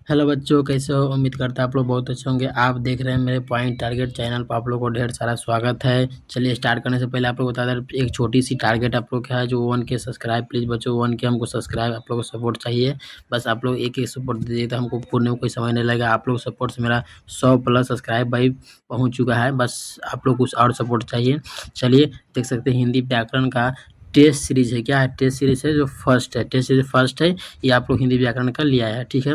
Hello बच्चों, कैसे हो? उम्मीद करता है आप लोग बहुत अच्छे होंगे। आप देख रहे हैं मेरे पॉइंट टारगेट चैनल पर। आप लोग को ढेर सारा स्वागत है। चलिए स्टार्ट करने से पहले आप लोग बता दें, एक छोटी सी टारगेट आप लोग क्या है, जो 1K सब्सक्राइब प्लीज़ बच्चों, 1K हमको सब्सक्राइब आप लोग को सपोर्ट चाहिए। बस आप लोग एक एक सपोर्ट दे दिए तो हमको पूर्ण में कोई समय नहीं लगेगा। आप लोग सपोर्ट से मेरा 100+ सब्सक्राइब भाई पहुँच चुका है। बस आप लोग कुछ और सपोर्ट चाहिए। चलिए देख सकते हैं हिंदी व्याकरण का टेस्ट सीरीज है। क्या है? टेस्ट सीरीज है, जो फर्स्ट है, टेस्ट सीरीज फर्स्ट है। ये आप लोग हिंदी व्याकरण का लिया है, ठीक है।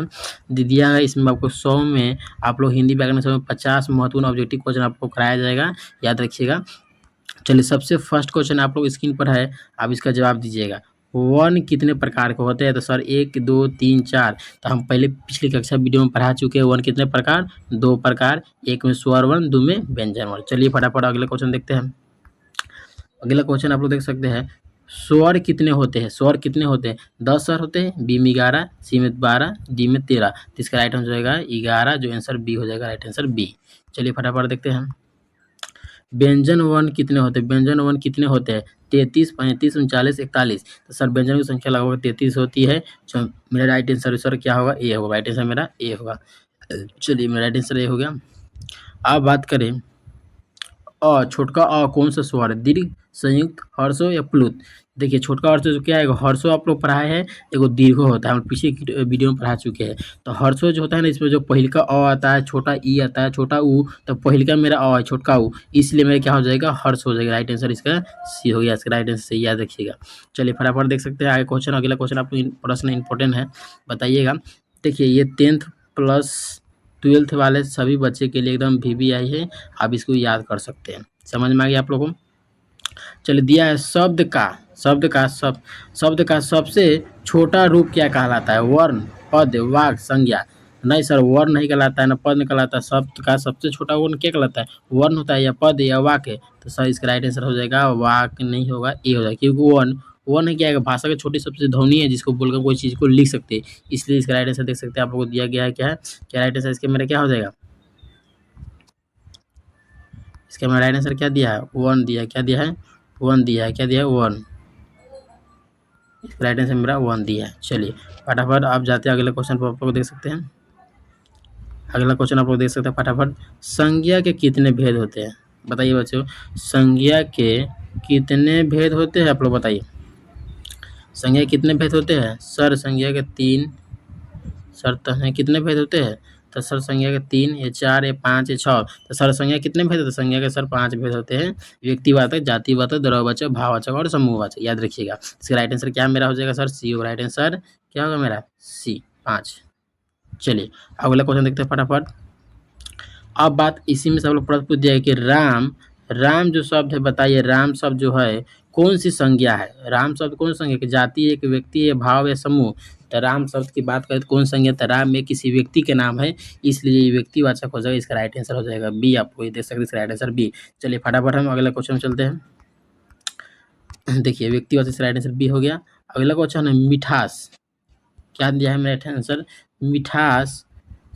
दे दिया है इसमें आपको 100 में आप लोग हिंदी व्याकरण से 50 महत्वपूर्ण ऑब्जेक्टिव क्वेश्चन आपको कराया जाएगा, याद रखिएगा। चलिए सबसे फर्स्ट क्वेश्चन आप लोग स्क्रीन पर है, आप इसका जवाब दीजिएगा। वन कितने प्रकार के होते हैं? तो सर 1 2 3 4। तो हम पहले पिछली कक्षा वीडियो में पढ़ा चुके हैं। वन कितने प्रकार? 2 प्रकार। एक में स्वर वर्ण, 2 में व्यंजन वर्ण। चलिए फटाफट अगले क्वेश्चन देखते हैं। अगला क्वेश्चन आप लोग देख सकते हैं, स्वर कितने होते हैं? स्वर कितने होते हैं? 10 स्वर होते हैं। बी में 11, सी में 12, डी में 13। तो इसका राइट आंसर हो जाएगा 11, जो आंसर बी हो जाएगा, राइट आंसर बी। चलिए फटाफट देखते हैं। व्यंजन वर्ण कितने होते हैं? व्यंजन वर्ण कितने होते हैं? 33, 35, 39, 41। तो सर व्यंजन की संख्या लगभग 33 होती है। मेरा राइट आंसर सर क्या होगा? ए होगा। राइट आंसर मेरा ए होगा। चलिए मेरा राइट आंसर ए हो गया। अब बात करें छोटका कौन सा स्वर है? दीर्घ, संयुक्त, हर्षो या प्लुत? देखिए छोटका हर्षो जो क्या है, हर्षो आप लोग पढ़ाए हैं, एगो दीर्घो होता है, हम पीछे की वीडियो में पढ़ा चुके हैं। तो हर्षो जो होता है ना, इसमें जो पहिलका आता है, छोटा ई आता है, छोटा ऊ, तो पहिलका मेरा है, छोटका ऊ, इसलिए मेरा क्या हो जाएगा? हर्ष हो जाएगा। राइट आंसर इसका सी हो गया। इसका राइट आंसर सही, याद रखिएगा। चलिए फटाफट देख सकते हैं आगे क्वेश्चन। अगला क्वेश्चन आपको प्रश्न इंपॉर्टेंट है, बताइएगा। देखिए ये 10th प्लस 12th वाले सभी बच्चे के लिए एकदम VVI है, आप इसको याद कर सकते हैं। समझ में आ गया आप लोगों को? चलिए दिया है शब्द का सबसे छोटा रूप क्या कहलाता है? वर्ण, पद, वाक्य, संज्ञा? नहीं सर, वर्ण नहीं कहलाता है, ना पद नहीं कहलाता है। शब्द का सबसे छोटा वर्ण क्या कहलाता है? वर्ण होता है, या पद, या वाक्य? तो सर इसका राइट आंसर हो जाएगा वाक्य नहीं होगा, ए हो जाएगा। क्योंकि वर्ण वर्ण क्या है? भाषा की छोटी सबसे ध्वनि है, जिसको बोलकर कोई चीज़ को लिख सकते हैं। इसलिए इसका राइट आंसर देख सकते हैं आप लोग को दिया गया है। क्या है? क्या राइट आंसर इसका मेरा क्या हो जाएगा? इसका मेरा राइट आंसर क्या दिया है? वन दिया है। क्या दिया है? वन दिया है। क्या दिया है? वन। राइट आंसर मेरा वन दिया है। चलिए फटाफट आप जाते हैं अगले क्वेश्चन पर, आप लोग देख सकते हैं। अगला क्वेश्चन आप लोग देख सकते हैं फटाफट। संज्ञा के कितने भेद होते हैं? बताइए बच्चों, संज्ञा के कितने भेद होते हैं? आप लोग बताइए, संज्ञा के कितने भेद होते हैं? सर संज्ञा के 3 शर्त हैं। कितने भेद होते हैं? तो सर संज्ञा के 3 या 4 या 5 या 6। तो सर संज्ञा कितने भेद होते हैं? संज्ञा के सर 5 भेद होते हैं। व्यक्तिवाचक, जातिवाचक, द्रव्यवाचक, भाववाचक और समूहवाचक, याद रखिएगा। इसका राइट आंसर क्या मेरा हो जाएगा? सर सी होगा। राइट आंसर क्या होगा मेरा? सी, 5। चलिए अगला क्वेश्चन देखते हैं फटाफट। अब बात इसी में सब लोग प्रश्न पूछ दिया है कि राम जो शब्द है, बताइए राम शब्द जो है कौन सी संज्ञा है? राम शब्द कौन सी संज्ञा है? जाति है कि व्यक्ति है, भाव या समूह? तो राम शब्द की बात करें तो कौन संज्ञा? तो राम में किसी व्यक्ति के नाम है, इसलिए ये व्यक्तिवाचक हो जाएगा। इसका राइट आंसर हो जाएगा बी। आपको ये देख सकते हैं, इसका राइट आंसर बी। चलिए फटाफट हम अगला क्वेश्चन में चलते हैं। देखिए व्यक्तिवाचक, राइट आंसर बी हो गया। अगला क्वेश्चन है मिठास। क्या दिया है मेरा आंसर? मिठास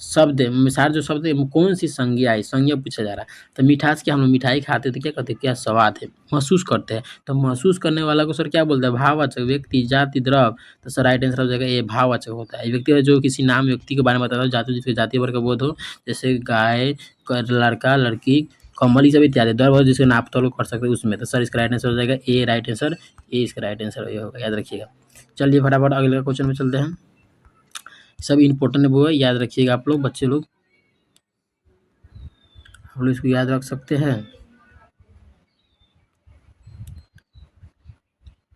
शब्द, मिठास जो शब्द है कौन सी संज्ञा है? संज्ञा पूछा जा रहा है। तो मिठास क्या, हम लोग मिठाई खाते तो क्या कहते हैं? क्या स्वाद है, महसूस करते हैं। तो महसूस करने वाला को सर क्या बोलते हैं? भाववाचक। व्यक्ति, जाति, द्रव? तो सर राइट आंसर हो जाएगा ये भाववाचक होता है। व्यक्ति जो किसी नाम व्यक्ति के बारे में बताता है, जाति जिसके जाति वर्ग का बोध हो, जैसे गाय, लड़का, लड़की, कमल, ये सब इत्यादि। द्रव जिसके नाप तोल कर सकते हैं उसमें। तो सर इसका राइट आंसर हो जाएगा ए। राइट आंसर ए, इसका राइट आंसर ये होगा, याद रखिएगा। चलिए फटाफट अगले क्वेश्चन में चलते हैं। सब इम्पोर्टेंट वो है, याद रखिएगा आप लोग, बच्चे लोग आप लोग इसको याद रख सकते हैं।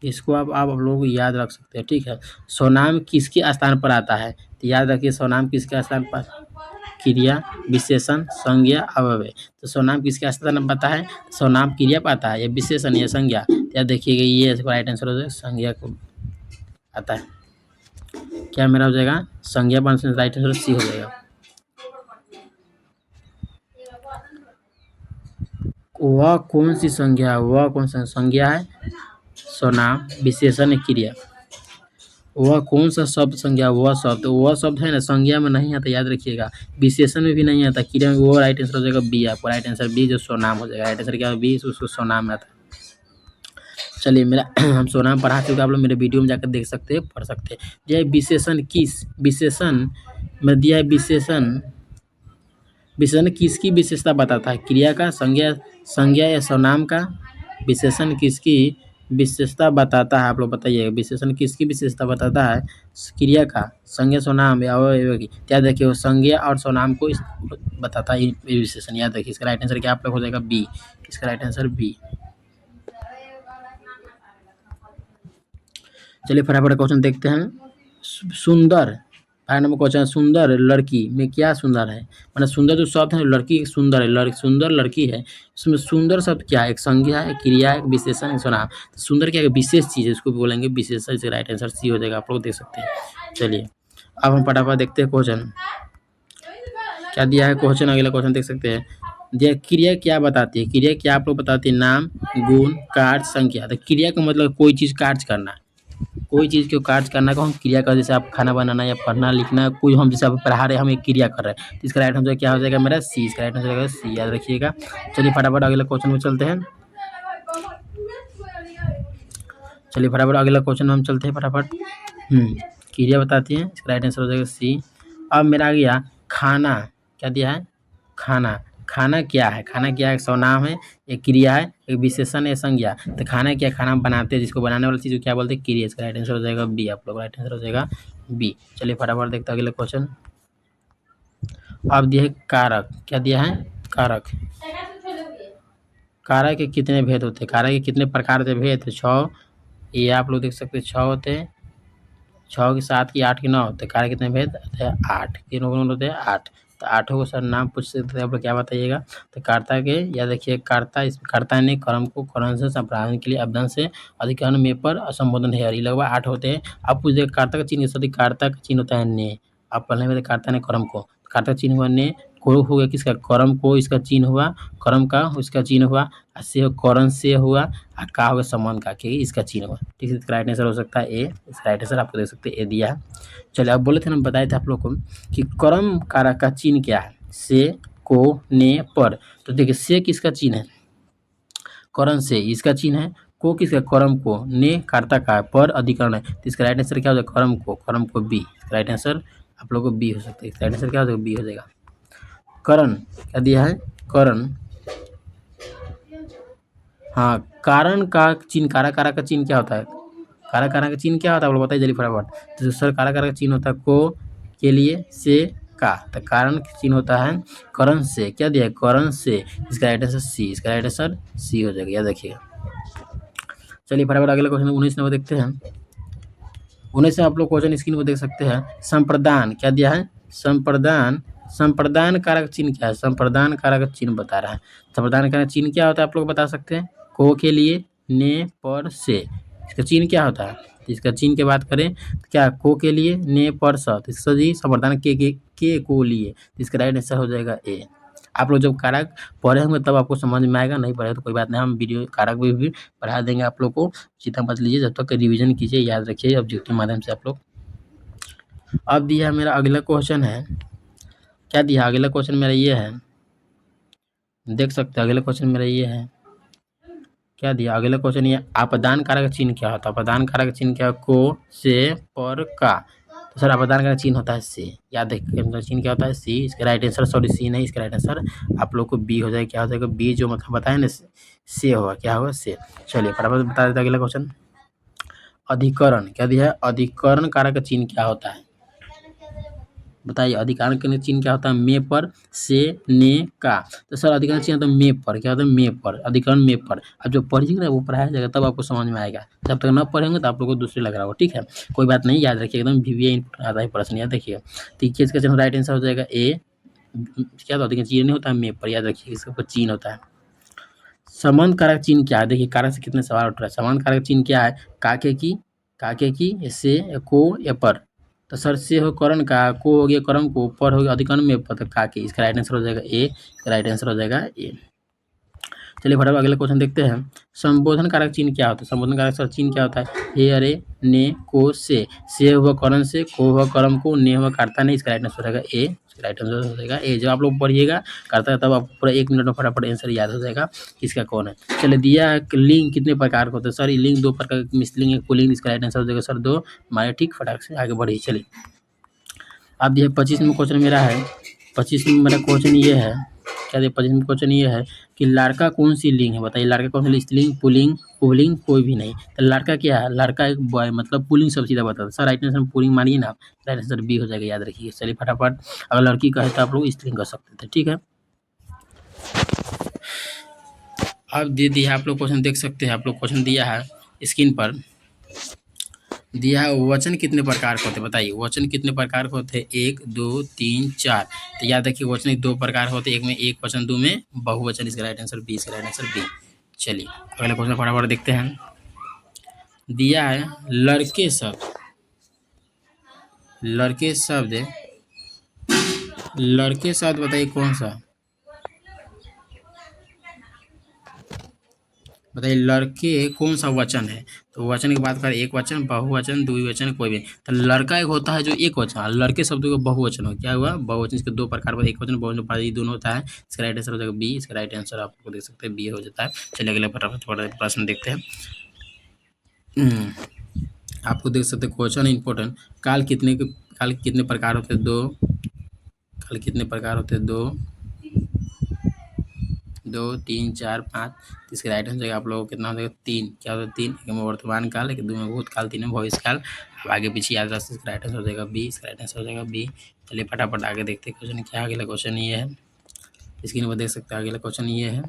इसको आप लोग याद रख सकते हैं, ठीक है। स्वनाम किसके स्थान पर आता है? तो याद रखिए स्वनाम किसके स्थान पर? क्रिया, विशेषण, संज्ञा, अव्यय। तो स्वनाम किसके स्थान पर आता है? स्वनाम क्रिया पर आता है या विशेषण या संज्ञा? याद देखिएगा, ये राइट आंसर हो जाएगा संज्ञा को आता है। क्या मेरा हो जाएगा? संज्ञा पर राइट आंसर सी हो जाएगा। वह कौन सी संज्ञा है? वह कौन सा संज्ञा है? स्वनाम, विशेषण, क्रिया? वह कौन सा शब्द संज्ञा? वह शब्द है ना, संज्ञा में नहीं आता, याद रखिएगा। विशेषण में भी नहीं आता, क्रिया में। वो राइट आंसर हो जाएगा बी। आपको राइट आंसर बी, जो स्वनाम हो जाएगा। राइट आंसर क्या है? बी, उसको स्वनाम में आता है। चलिए मेरा हम स्वनाम पढ़ा चुके, आप लोग मेरे वीडियो में जाकर देख सकते हैं, पढ़ सकते हैं। यह विशेषण मैं दिया है विशेषण। विशेषण किसकी विशेषता बताता है? क्रिया का, संज्ञा या सर्वनाम का? विशेषण किसकी विशेषता बताता है? आप लोग बताइए, विशेषण किसकी विशेषता बताता है? क्रिया का, संज्ञा, सर्वनाम या अवयव की? याद रखिए, वो संज्ञा और सर्वनाम को बताता है ये विशेषण। याद रखिए, इसका राइट आंसर क्या आप लोग हो जाएगा? बी। इसका राइट आंसर बी। चलिए फटाफट क्वेश्चन देखते हैं। सुंदर, 5 नंबर क्वेश्चन, सुंदर लड़की में क्या सुंदर है? मतलब सुंदर जो शब्द है, लड़की सुंदर है, सुंदर लड़की है, उसमें सुंदर शब्द क्या है? एक संज्ञा है, क्रिया है, विशेषण है, सर्वनाम। सुंदर क्या है? विशेष चीज़ है, इसको बोलेंगे विशेषण। इसका राइट आंसर सी हो जाएगा, आप लोग देख सकते हैं। चलिए अब हम फटाफट देखते हैं क्वेश्चन क्या दिया है। क्वेश्चन, अगला क्वेश्चन देख सकते हैं। दिया क्रिया क्या बताती है? क्रिया क्या आप लोग बताती है? नाम, गुण, कार्य, संख्या। तो क्रिया का मतलब कोई चीज़ कार्य करना, कोई चीज़ को कार्य करना को हम क्रिया कर, जैसे आप खाना बनाना या पढ़ना लिखना, कोई हम जैसे आप पढ़ा रहे हैं, हम एक क्रिया कर रहे हैं, तो इसका राइट आंसर क्या हो जाएगा मेरा? सी। इसका राइट आंसर हो जाएगा सी, याद रखिएगा। चलिए फटाफट अगले क्वेश्चन में चलते हैं। चलिए फटाफट अगला क्वेश्चन हम चलते हैं फटाफट। क्रिया बताती है, इसका राइट आंसर हो जाएगा सी। अब मेरा आ गया खाना। क्या दिया है? खाना। खाना क्या है? खाना क्या है? एक सर्वनाम है, एक क्रिया है, एक विशेषण है, संज्ञा। तो खाना क्या? खाना बनाते हैं, जिसको बनाने वाली चीज़ को क्या बोलते हैं? क्रिया। इसका राइट आंसर हो जाएगा बी, आप लोग राइट आंसर हो जाएगा बी। चलिए फटाफट देखते हैं अगले क्वेश्चन। अब दिया है कारक। क्या दिया है? कारक। कारक के कितने भेद होते हैं? कारक के कितने प्रकार से भेद? 6। ये आप लोग देख सकते हैं 6 होते हैं, 6 की 7 की 8 की 9 होते हैं। कारक कितने भेद होते हैं? 8। कितने गुण होते हैं? 8। तो 8 को सर नाम पूछ सकते हैं, आप लोग क्या बताइएगा? तो कर्ता के, या देखिए कर्ता, इस कर्ता ने कर्म को करण से संप्रारण के लिए अवधान से अधिकरण में पर संबोधन है, लगभग 8 होते हैं। अब पूछ देखिए कर्ता का चिन्ह, सदी कर्ता का चिन्ह होता है ने। आप पढ़ने में कर्ता ने कर्म को, कर्ता चिन्ह हुआ ने, को हो गया किसका? कर्म को, इसका चिन्ह हुआ कर्म का, उसका चिन्ह हुआ से, करण से हुआ, और का होगा संबंध का, के इसका चिन्ह हुआ। ठीक है, इसका राइट आंसर हो सकता है ए। इसका राइट आंसर आपको देख सकते हैं ए दिया है। चलिए अब बोले थे ना, बताए थे आप लोग को कि कर्म कारक का चिन्ह क्या है? से, को, ने, पर। तो देखिए से किसका चिन्ह है? करण से, इसका चिन्ह है। को किसका? कर्म को। ने कर्ता का, पर अधिकरण है। तो इसका राइट आंसर क्या हो जाएगा? कर्म को, कर्म को बी। इसका राइट आंसर आप लोग को बी हो सकता है। इसका राइट आंसर क्या हो जाएगा? बी हो जाएगा। करण क्या दिया है? करण, हाँ, कारण का चिन्ह, कारा कारा का चिन्ह क्या होता है? कारा कारा का चिन्ह क्या होता है आप लोग बताइए जल्दी फटाफट। तो सर कारा कारा का चिन्ह होता है को के लिए, से, का। तो कारण का चिन्ह होता है करण से। क्या दिया है? करण से। इसका राइट आंसर सी। इसका राइट आंसर सी हो जाएगा, याद रखिएगा। चलिए फटाफट अगले क्वेश्चन 19 नंबर देखते हैं। 19 में आप लोग क्वेश्चन स्क्रीन पर देख सकते हैं। संप्रदान क्या दिया है? संप्रदान। संप्रदान कारक चिन्ह क्या है? संप्रदान कारक चिन्ह बता रहा है। संप्रदान कारक चिन्ह क्या होता है आप लोग बता सकते हैं? को के लिए, ने, पर, से। इसका चिन्ह क्या होता है? तो इसका चिन्ह की बात करें तो क्या? को के लिए, ने, पर, स। तो इसका जी संप्रदान के को लिए। तो इसका राइट आंसर हो जाएगा ए। आप लोग जब कारक पढ़े होंगे तब आपको समझ में आएगा, नहीं पढ़े तो कोई बात नहीं, हम वीडियो कारक भी पढ़ा देंगे आप लोग को। चिंता मत लीजिए, जब तक रिवीजन कीजिए, याद रखिए ऑब्जेक्टिव के माध्यम से आप लोग। अब दिया मेरा अगला क्वेश्चन है। क्या दिया? अगला क्वेश्चन मेरा ये है, देख सकते हैं अगला क्वेश्चन मेरा ये है। क्या दिया? अगला क्वेश्चन ये, अपदान कारक चिन्ह क्या होता है? अपदान कारक चिन्ह क्या? को, से, पर, का। तो सर अपदान कारक चिन्ह होता है से। याद रखिए चिन्ह क्या होता है? सी। इसका राइट आंसर, सॉरी सी नहीं, इसका राइट आंसर आप लोग को बी हो जाएगा। क्या हो जाएगा? बी, जो मतलब बताए ना से होगा। क्या होगा? से। चलिए फटाफट बता देते अगला क्वेश्चन। अधिकरण क्या दिया है? अधिकरण कारक चिन्ह क्या होता है? बताइए, अधिकरण का चिन्ह क्या होता है? मे पर, से, ने, का। तो सर अधिकरण चिन्ह होता है मे पर। क्या होता है? मे पर, अधिकरण मे पर। अब जो पढ़िएगा वो पढ़ाया जाएगा तब आपको समझ में आएगा, जब तक न पढ़ेंगे तो आप लोगों को दूसरे लग रहा होगा। ठीक है, कोई बात नहीं, याद रखिए एकदम वीवीआई इनपुट आता है प्रश्न, याद देखिएगा। तो इसका चिन्ह राइट आंसर हो जाएगा ए। क्या होता है? चिन्ह नहीं होता है मे पर, याद रखिए इसके ऊपर चिन्ह होता है। संबंध कारक चिन्ह क्या है? देखिए कारक से कितने सवाल उठ रहा है। संबंध कारक चिन्ह क्या है? काके की, काके की, से, को, या पर। तो सर से हो करण का, को हो गया कर्म को, पर हो गया अधिकरण में, पर का के। इसका राइट आंसर हो जाएगा ए। इसका राइट आंसर हो जाएगा ए। चलिए फटाफट अगले क्वेश्चन देखते हैं। संबोधन कारक चिन्ह क्या होता है? संबोधन कारक सर चिन्ह क्या होता है? हे, अरे, ने, को, से हुआ करण से, को हुआ कर्म को, ने हुआ कर्ता ने। इसका राइट आंसर हो जाएगा ए। इसका राइट आंसर हो जाएगा ए। जब आप लोग पढ़िएगा करता है तब आपको पूरा 1 मिनट में फटाफट आंसर याद हो जाएगा किसका कौन है। चलिए दिया है लिंग कितने प्रकार के होते हैं? सर ये लिंग 2 प्रकार, मिसलिंग, एक पुल्लिंग। इसका राइट आंसर हो जाएगा सर 2। हमारे ठीक फटाक से आगे बढ़िए। चलिए अब ये 25 में क्वेश्चन मेरा है, 25 में मेरा क्वेश्चन ये है, क्या ये 25 में क्वेश्चन ये है कि लड़का कौन सी लिंग है, बताइए लड़का कौन सी स्त्रीलिंग, पुल्लिंग, पुल्लिंग कोई भी नहीं। तो लड़का क्या है, लड़का एक बॉय मतलब पुल्लिंग सब सीधा बताता है सर, राइट आंसर पुल्लिंग मानिए ना, राइट आंसर बी हो जाएगा, याद रखिए। चलिए फटाफट, अगर लड़की कहे तो आप लोग स्त्रीलिंग कर सकते थे, ठीक है। अब दे दिया आप लोग क्वेश्चन देख सकते हैं, आप लोग क्वेश्चन दिया है स्क्रीन पर, दिया है वचन कितने प्रकार के होते हैं, बताइए वचन कितने प्रकार के होते हैं, 1 2 3 4। तो याद रखिए वचन 2 प्रकार होते हैं, एक में एक वचन, 2 में बहुवचन, इसका राइट आंसर बी, इसका राइट आंसर बी। चलिए अगला क्वेश्चन फटाफट देखते हैं, दिया है लड़के शब्द, लड़के शब्द, लड़के शब्द बताइए कौन सा, बताइए लड़के कौन सा वचन है। तो वचन की बात करें, एक वचन, बहुवचन, द्विवचन, कोई भी। तो लड़का एक होता है जो एक वचन, लड़के शब्दों का बहुवचन हो, क्या हुआ बहुवचन, इसके 2 प्रकार पर, एक वचन बहुवचन, ये दोनों होता है। इसका राइट आंसर हो जाएगा बी, इसका राइट आंसर आपको देख सकते हैं बी हो जाता है। चलिए अगले फटाफट प्रश्न देखते हैं। आपको देख सकते हैं क्वेश्चन इंपॉर्टेंट, काल कितने प्रकार होते हैं, 2, काल कितने प्रकार होते हैं, 2 2 3 4 5। इसके राइट आंसर आप लोगों को कितना हो जाएगा, 3, क्या होता है 3, एक में वर्तमान काल, एक 2 में भूतकाल, 3 में भविष्य काल। अब आगे पीछे याद रखते, इसका राइट आंसर हो जाएगा बी, इसका राइट आंसर हो जाएगा बी। चलिए फटाफट आगे देखते हैं क्वेश्चन क्या है। अगला क्वेश्चन ये है, स्क्रीन पर देख सकते हैं, अगला क्वेश्चन ये है,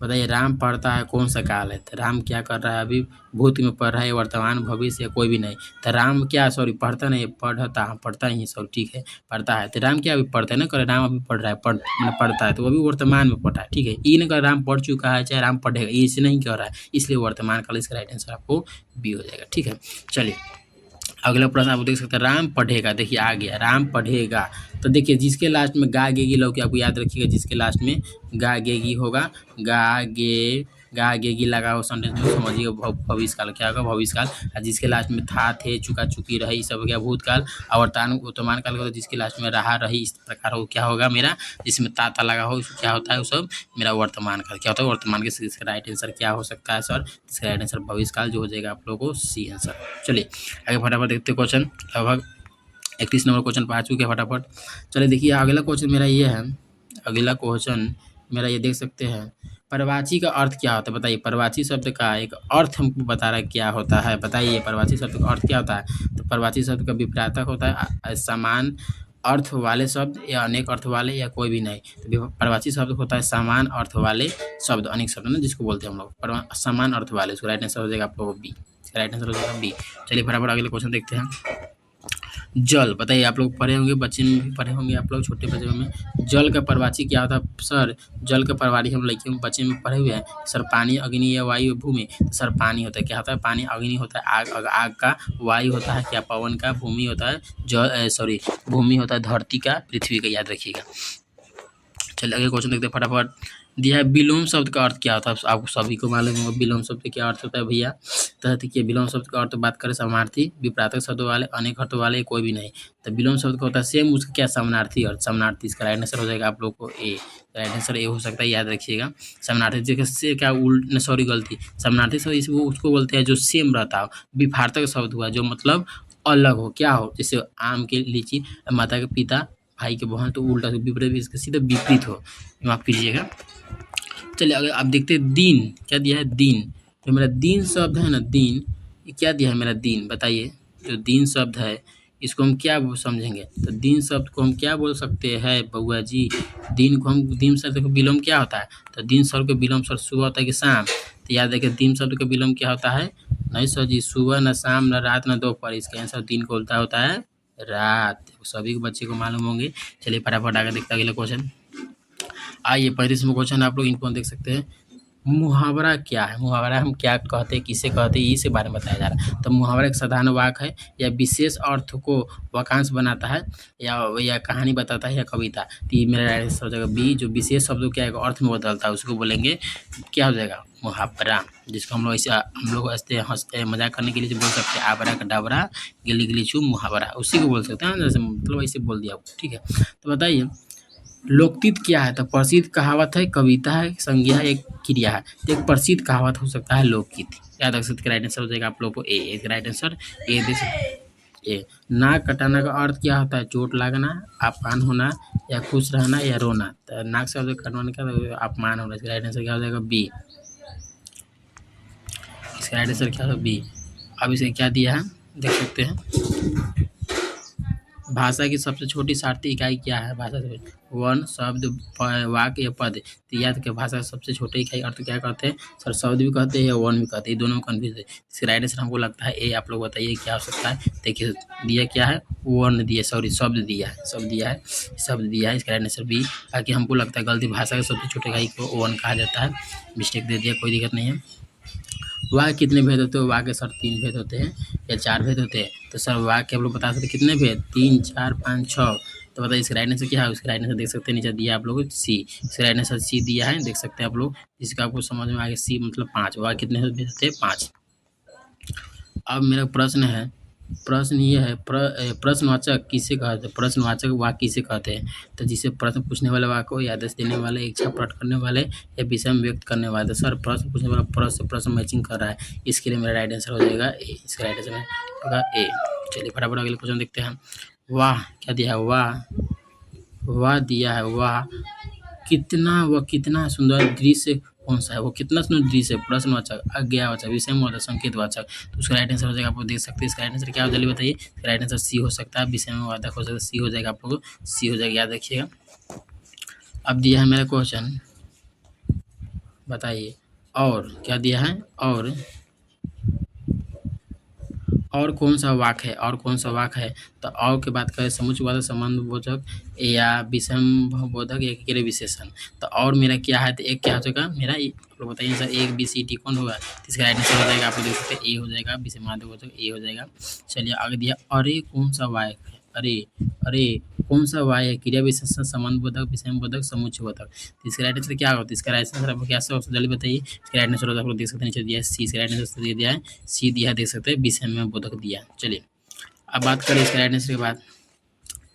बताइए राम पढ़ता है कौन सा काल है। तो राम क्या कर रहा है, अभी भूत में पढ़ रहा है, वर्तमान, भविष्य, कोई भी नहीं। तो राम क्या, सॉरी पढ़ता नहीं, पढ़ता ही, सॉरी ठीक है, पढ़ता है। तो राम क्या अभी पढ़ता है ना, करे राम अभी पढ़ रहा है, मतलब पढ़ता है, तो अभी वर्तमान में पढ़ा है, ठीक है। ई ने कर राम पढ़ चुका है, चाहे राम पढ़ेगा, इसे नहीं कह रहा है, इसलिए वर्तमान काल, इसका राइट आंसर आपको बी हो जाएगा, ठीक है। चलिए अगला प्रश्न आप देख सकते हैं, राम पढ़ेगा, देखिए आ गया राम पढ़ेगा। तो देखिए जिसके लास्ट में गा गेगी लौकी, आपको याद रखिएगा, जिसके लास्ट में गा गेगी होगा, गा गेगी लगा हो सेंटेंस में, समझिएगा भविष्य काल, क्या होगा भविष्य काल। और जिसके लास्ट में था, थे, चुका, चुकी, रही, सब हो गया भूतकाल। और वर्तमान काल का, जिसके लास्ट में रहा, रही, इस प्रकार हो, क्या होगा मेरा, जिसमें ता लगा हो, क्या होता है वो सब मेरा वर्तमान काल, क्या होता है वर्तमान के। इसका राइट आंसर क्या हो सकता है सर, इसका राइट आंसर भविष्य काल जो हो जाएगा आप लोगों को सी आंसर। चलिए आगे फटाफट देखते क्वेश्चन, लगभग 31 नंबर क्वेश्चन पर आ चुके हैं फटाफट। चलिए देखिए अगला क्वेश्चन मेरा ये है, अगला क्वेश्चन मेरा ये देख सकते हैं, परवाची का अर्थ क्या होता है, बताइए परवाची शब्द का एक अर्थ हमको बता रहा है क्या होता है, बताइए परवाची शब्द का अर्थ क्या होता है। तो परवाची शब्द का विपरीतक होता है समान अर्थ वाले शब्द, या अनेक अर्थ वाले, या कोई भी नहीं। तो परवाची शब्द होता है समान अर्थ वाले शब्द, अनेक शब्द ना जिसको बोलते हैं हम लोग, समान अर्थ वाले, उसका राइट आंसर हो जाएगा आप लोगों को बी, राइट आंसर हो जाएगा बी। चलिए फटाफट अगले क्वेश्चन देखते हैं, जल, बताइए आप लोग पढ़े होंगे, बच्चे में भी पढ़े होंगे आप लोग, छोटे बच्चे में जल का परवाची क्या होता है सर, जल का परवाची हम लड़के में बच्चे में पढ़े हुए हैं सर, पानी, अग्नि या वायु, भूमि। तो सर पानी होता है, क्या होता है पानी, अग्नि होता है आग का, वायु होता है क्या पवन का, भूमि होता है सॉरी भूमि होता है धरती का, पृथ्वी का, याद रखिएगा। चलिए अगले क्वेश्चन देखते हैं फटाफट, दिया है विलोम शब्द का अर्थ क्या होता है, आपको सभी को मालूम होगा विलोम शब्द क्या अर्थ होता है भैया। तो देखिए विलोम शब्द का अर्थ बात करें, समानार्थी, विपरीतक शब्द वाले, अनेक अर्थ वाले, कोई भी नहीं। तो विलोम शब्द का होता है सेम उसका क्या, समानार्थी अर्थ, समानार्थी, इसका राइट आंसर हो जाएगा आप लोग को ए, राइट आंसर ए हो सकता है, याद रखिएगा। समानार्थी जैसे क्या उल्ट, सॉरी गलती, समानार्थी शब्द इसको उसको बोलते हैं जो सेम रहता हो। विपरीतक शब्द हुआ जो मतलब अलग हो, क्या हो, जैसे आम के लीची, माता के पिता, भाई के बहन, तो उल्टा विपरीत, इसका सीधा विपरीत हो, माफ कीजिएगा। चलिए अगर आप देखते हैं दिन, क्या दिया है दिन, जो मेरा दिन शब्द है ना, दिन ये क्या दिया है मेरा दिन, बताइए जो दिन शब्द है इसको हम क्या समझेंगे। तो दिन शब्द को हम क्या बोल सकते हैं बउआ जी, दिन को हम, दिन शब्द का विलोम क्या होता है। तो दिन शब्द का विलोम सर सुबह होता है कि शाम। तो याद रखिए दिन शब्द का विलोम क्या होता है, नहीं सर जी सुबह न शाम न रात न दोपहर, इसका आंसर दिन को उल्टा होता है रात, सभी को बच्चे को मालूम होंगे। चलिए फटाफट आगे देखते हैं अगला क्वेश्चन। आइए 35वां क्वेश्चन आप लोग इनको देख सकते हैं, मुहावरा क्या है, मुहावरा हम क्या कहते हैं, किसे कहते हैं, इसी बारे में बताया जा रहा है। तो मुहावरा एक साधारण वाक्य है या विशेष अर्थ को वाक्यांश बनाता है, या कहानी बताता है, या कविता। तो ये मेरा राइट आंसर हो जाएगा बी, जो विशेष शब्दों क्या एक अर्थ में बदलता है उसको बोलेंगे क्या हो जाएगा मुहावरा, जिसको हम लोग ऐसे हंसते मजाक करने के लिए बोल सकते हैं, आबरा का डाबरा गिली गिली चू मुहावरा, उसी को बोल सकते हैं, जैसे मतलब ऐसे बोल दिया, ठीक है। तो बताइए लोकतित क्या है, तो प्रसिद्ध कहावत है, कविता है, संज्ञा है, एक क्रिया है। तो एक प्रसिद्ध कहावत हो सकता है लोकगीत, याद रख सकते, राइट आंसर हो जाएगा आप लोगों को ए, राइट आंसर ए दे सकते। ए। नाक कटाना का अर्थ क्या होता है? चोट लगना, अपमान होना, या खुश रहना, या रोना। तो नाक से कटवाने का अपमान होना। इसका राइट आंसर क्या हो जाएगा? बी। इसका राइट आंसर क्या होगा? बी। अब इसे क्या दिया है देख सकते हैं। भाषा की सबसे छोटी सार्थी इकाई क्या है? भाषा से वर्ण, शब्द, वाक्य या पद। तो याद रखिए भाषा की सबसे छोटी इकाई अर्थ क्या कहते हैं? सर शब्द भी कहते हैं या वर्ण भी कहते हैं, दोनों में कन्फ्यूज है। इसका राइट आंसर हमको लगता है ए। आप लोग बताइए क्या हो सकता है? देखिए दिया क्या है? वर्ण दिया, सॉरी शब्द दिया है, शब्द दिया है, शब्द दिया है। इसका राइट आंसर बी। बाकी हमको लगता है गलती, भाषा की सबसे छोटी इकाई को वर्ण कहा जाता है। मिस्टेक दे दिया, कोई दिक्कत नहीं है। वाह कितने भेद होते हैं? वाह के सर 3 भेद होते हैं या 4 भेद होते हैं? तो सर वाह के आप लोग बता सकते हैं कितने भेद? 3, 4, 5, 6। तो बताइए इसका राइट आंसर क्या है? इसका राइट आंसर देख सकते हैं नीचे दिया आप लोग सी। इसका राइट आंसर सी दिया है, देख सकते हैं आप लोग। इसका आपको समझ में आ गया, सी मतलब 5। वाह कितने भेद होते हैं? 5। अब मेरा प्रश्न है, प्रश्न ये है प्रश्नवाचक किसे कहते हैं? प्रश्नवाचक वाक्य किसे कहते हैं? तो जिसे प्रश्न पूछने वाले वाक्य को, या आदेश देने वाले, इच्छा प्रकट करने वाले, या विषय में व्यक्त करने वाले। सर प्रश्न पूछने वाला प्रश्न से प्रश्न मैचिंग कर रहा है, इसके लिए मेरा राइट आंसर हो जाएगा ए। इसका राइट आंसर होगा ए। चलिए फटाफट अगले क्वेश्चन देखते हैं। वाह क्या दिया है? वाह, वाह दिया है। वाह कितना सुंदर दृश्य कौन सा है? वो कितना सुंदर दृश्य है? प्रश्नवाचक, आज्ञावाचक, विषयवाचक, संकेतवाचक। तो उसका राइट आंसर हो जाएगा, आप लोग देख सकते हैं। इसका राइट आंसर क्या हो? जल्दी बताइए। इसका राइट आंसर सी हो सकता है, विषयवाचक हो सकता है, सी हो जाएगा, आप लोग सी हो जाएगा, याद रखिएगा। अब दिया है मेरा क्वेश्चन, बताइए और क्या दिया है? और कौन सा वाक्य है? और कौन सा वाक्य है? तो और की बात करें समुच्चयवाचक, संबंधबोधक, या विषमबोधक, या क्रिया विशेषण। तो और मेरा क्या है? तो एक क्या हो जाएगा मेरा? आप लोग बताइए सर, एक बी सी डी कौन होगा? तो इसका राइट आंसर हो जाएगा, आप लोग देख सकते हैं ए हो जाएगा, विषमबोधक ए हो जाएगा। चलिए आगे दिया, अरे कौन सा वाक्य है? अरे अरे कौन सा वाक्य है? क्रिया विशेषण, संबंधबोधक, विषमबोधक, समुच्चयबोधक। तो इसका राइट आंसर क्या होगा? तो इसका राइट आंसर आपको क्या जल्दी बताइए। इसका राइट आंसर आप लोग देख सकते हैं नीचे दिया है सी। इसका राइट आंसर दे दिया है सी दिया है, देख सकते हैं, विषय में बोधक दिया। चलिए अब बात करें इसका राइट आंसर के बाद।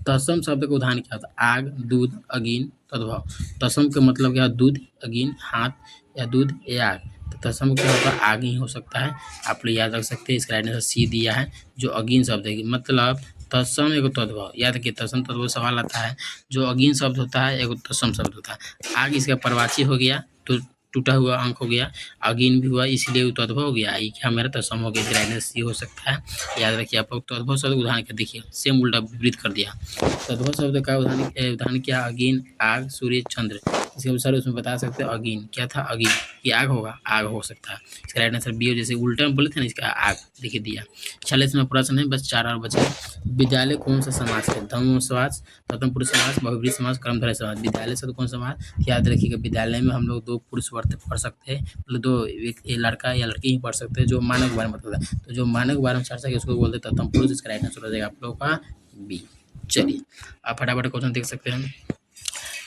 तत्सम शब्द का उदाहरण क्या होता है? आग, दूध, अग्नि, तद्भव। तत्सम का मतलब क्या है? दूध, अग्नि, हाथ, या दूध या आग। तो तत्सम क्या होता है? आग ही हो सकता है, आप लोग याद रख सकते हैं। इसका राइट आंसर सी दिया है, जो अग्नि शब्द है। मतलब तत्सम एगो तद्भव, याद रखिए तत्सम तद्भव सवाल आता है। जो अग्नि शब्द होता है एगो तत्सम शब्द होता है। आग इसका परवाची हो गया, तो टूटा हुआ अंक हो गया, अग्नि भी हुआ इसलिए वो तद्भव हो गया। ये क्या मेरा तत्सम हो गया, इसका राइट आंसर सी हो सकता है। याद रखिए आप लोग। तद्भव शब्द उदाहरण क्या देखिए, सेम उल्टा विपरीत कर दिया। तद्भव शब्द का उदाहरण क्या? अग्नि, आग, सूर्य, चंद्र। इसके अनुसार उसमें बता सकते हैं अग्नि क्या था? अग्नि ये आग होगा, आग हो सकता है। इसका राइट आंसर बी हो, जैसे उल्टा में बोले थे ना, इसका आग देखिए दिया। चलिए इसमें प्रश्न है, बस 4 और बचे। विद्यालय कौन सा समास है? द्वंद्व समास, प्रथम पुरुष समास, बहुब्रीहि समास, कर्मधारय समास। विद्यालय शब्द कौन समास? याद रखिएगा विद्यालय में हम लोग 2 पुरुष वर्ग पढ़ सकते हैं, मतलब 2 लड़का या लड़की ही पढ़ सकते हैं, जो मानव के बारे में बताता है। तो जो मानव के बारे में चर्चा की उसको बोलते हैं तत्सम पुरुष। इसका राइट आंसर हो जाएगा आप लोगों का बी। चलिए आप फटाफट क्वेश्चन देख सकते हैं।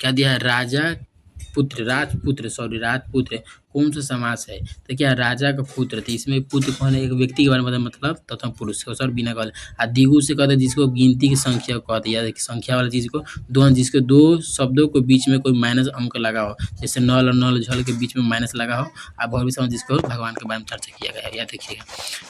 क्या दिया है? राजपुत्र कौन सा समास है? तो क्या राजा का पुत्र? तो इसमें पुत्र कौन है? एक व्यक्ति के बारे में मतलब तत्सम पुरुष सर बिना कहल। आ दिगु से कहते हैं जिसको गिनती की संख्या कहते हैं, याद रखिए संख्या वाला चीज को जिसके 2 शब्दों के बीच में कोई माइनस अंक लगा हो, जैसे नल और नल झल के बीच में माइनस लगा हो। आप और भी समझ, जिसको भगवान के बारे में चर्चा किया गया है, याद रखिएगा।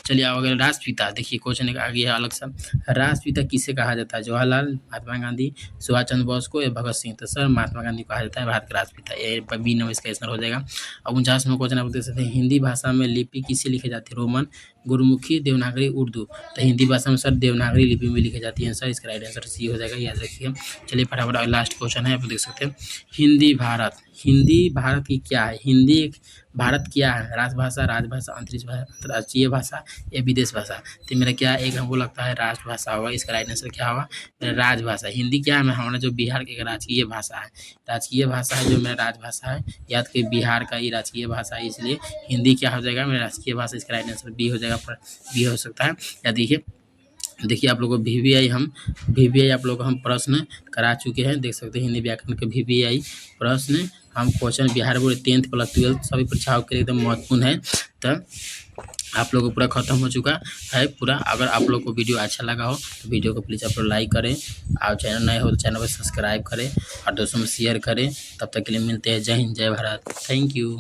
चलिए आगे राष्ट्रपिता देखिए, क्वेश्चन आगे है अलग सा। राष्ट्रपिता किसे कहा जाता है? जवाहरलाल, महात्मा गांधी, सुभाष चंद्र बोस को, या भगत सिंह? तो सर महात्मा गांधी को कहा जाता है भारत के राष्ट्रपिता। ये बी नंबर इसका आंसर हो जाएगा। अब 49वां क्वेश्चन आप देख सकते हैं, हिंदी भाषा में लिपि किससे लिखी जाती है? रोमन, गुरुमुखी, देवनागरी, उर्दू। तो हिंदी भाषा में सर देवनागरी लिपि में लिखी जाती है सर। इसका राइट आंसर सी हो जाएगा, याद रखिए। चलिए फटाफट लास्ट क्वेश्चन है, आप देख सकते हैं। हिंदी भारत की क्या है? हिंदी भारत क्या है? राजभाषा, राजभाषा, अंतर्राष्ट्रीय भाषा, या विदेश भाषा? तो मेरा क्या एक हमको लगता है राष्ट्रभाषा होगा। इसका राइट आंसर क्या होगा? राजभाषा। हिंदी क्या है? हमारा जो बिहार की राजकीय भाषा है, राजकीय भाषा है, जो मेरा राजभाषा है। याद कि बिहार का ही राजकीय भाषा है, इसलिए हिंदी क्या हो जाएगा? मेरा राजकीय भाषा। इसका राइट आंसर बी हो जाएगा, बी हो सकता है। या देखिए आप लोगों को VVI आप लोगों को हम प्रश्न करा चुके हैं, देख सकते हैं। हिंदी व्याकरण के VVI प्रश्न हम question Bihar board 10th plus 12th सभी परीक्षाओं के लिए एकदम महत्वपूर्ण है। तो आप लोगों को पूरा खत्म हो चुका है पूरा। अगर आप लोग को वीडियो अच्छा लगा हो तो वीडियो को प्लीज़ आप लोग लाइक करें, और चैनल नए हो तो चैनल को सब्सक्राइब करें और दोस्तों में शेयर करें। तब तक के लिए मिलते हैं। जय हिंद, जय भारत, थैंक यू।